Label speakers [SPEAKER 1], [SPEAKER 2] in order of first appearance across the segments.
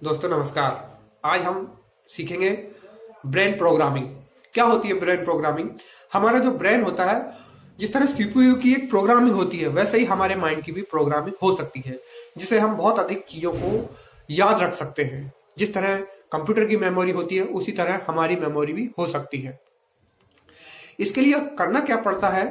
[SPEAKER 1] दोस्तों नमस्कार। आज हम सीखेंगे ब्रेन प्रोग्रामिंग। क्या होती है ब्रेन प्रोग्रामिंग? हमारा जो ब्रेन होता है, जिस तरह सीपीयू की एक प्रोग्रामिंग होती है, वैसे ही हमारे माइंड की भी प्रोग्रामिंग हो सकती है, जिसे हम बहुत अधिक चीजों को याद रख सकते हैं। जिस तरह कंप्यूटर की मेमोरी होती है, उसी तरह हमारी मेमोरी भी हो सकती है। इसके लिए करना क्या पड़ता है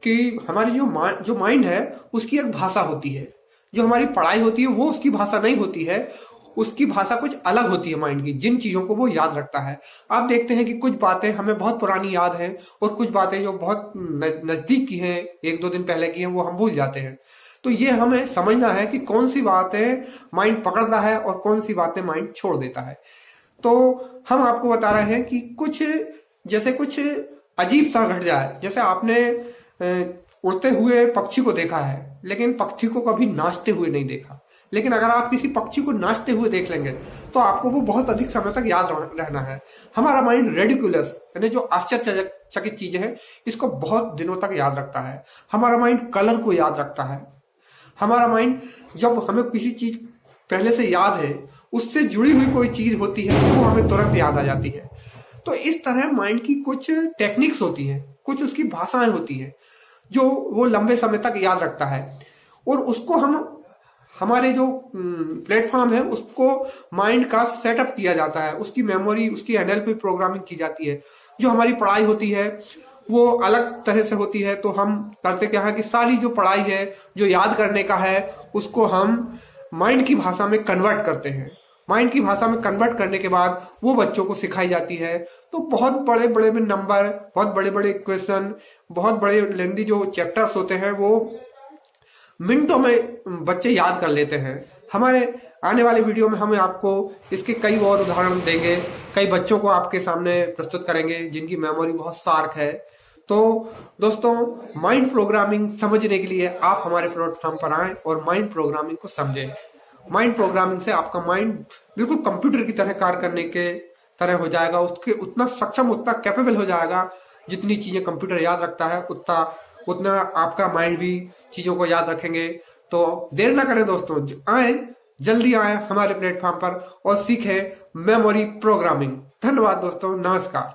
[SPEAKER 1] कि हमारी जो माइंड है, उसकी एक भाषा होती है। जो हमारी पढ़ाई होती है वो उसकी भाषा नहीं होती है, उसकी भाषा कुछ अलग होती है माइंड की, जिन चीजों को वो याद रखता है। आप देखते हैं कि कुछ बातें हमें बहुत पुरानी याद है और कुछ बातें जो बहुत नजदीक की हैं, एक दो दिन पहले की हैं, वो हम भूल जाते हैं। तो ये हमें समझना है कि कौन सी बातें माइंड पकड़ता है और कौन सी बातें माइंड छोड़ देता है। तो हम आपको बता रहे हैं कि कुछ अजीब सा घट जाए। जैसे आपने उड़ते हुए पक्षी को देखा है, लेकिन पक्षी को कभी नाचते हुए नहीं देखा। लेकिन अगर आप किसी पक्षी को नाचते हुए देख लेंगे तो आपको वो बहुत अधिक समय तक याद रहना है। हमारा माइंड रेडिकुलस, यानी जो आश्चर्यचकित चीजें हैं, इसको बहुत दिनों तक याद रखता है। हमारा माइंड कलर को याद रखता है। हमारा माइंड, जब हमें किसी चीज पहले से याद है, उससे जुड़ी हुई कोई चीज होती है तो वो हमें तुरंत याद आ जाती है। तो इस तरह माइंड की कुछ टेक्निक्स होती हैं, कुछ उसकी भाषाएं होती हैं, जो वो लंबे समय तक याद रखता है। और उसको हम, हमारे जो प्लेटफॉर्म है, उसको माइंड का सेटअप किया जाता है, उसकी मेमोरी, उसकी एनएलपी प्रोग्रामिंग की जाती है। जो हमारी पढ़ाई होती है वो अलग तरह से होती है। तो हम करते क्या है कि सारी जो पढ़ाई है, जो याद करने का है, उसको हम माइंड की भाषा में कन्वर्ट करते हैं। माइंड की भाषा में कन्वर्ट करने के बाद वो बच्चों को सिखाई जाती है। तो बहुत बड़े बड़े नंबर, बहुत बड़े बड़े क्वेश्चन, बहुत बड़े लेंदी जो चैप्टर्स होते हैं, वो मिनटों में बच्चे याद कर लेते हैं। हमारे आने वाले वीडियो में हम आपको इसके कई और उदाहरण देंगे, कई बच्चों को आपके सामने प्रस्तुत करेंगे जिनकी मेमोरी बहुत शार्प है। तो दोस्तों, माइंड प्रोग्रामिंग समझने के लिए आप हमारे प्लेटफॉर्म पर आएं और माइंड प्रोग्रामिंग को समझें। माइंड प्रोग्रामिंग से आपका माइंड बिल्कुल कंप्यूटर की तरह कार्य करने के तरह हो जाएगा। उसके उतना सक्षम, उतना कैपेबल हो जाएगा। जितनी चीजें कंप्यूटर याद रखता है, उतना आपका माइंड भी चीजों को याद रखेंगे। तो देर ना करें दोस्तों, आए, जल्दी आए हमारे प्लेटफॉर्म पर और सीखें मेमोरी प्रोग्रामिंग। धन्यवाद दोस्तों, नमस्कार।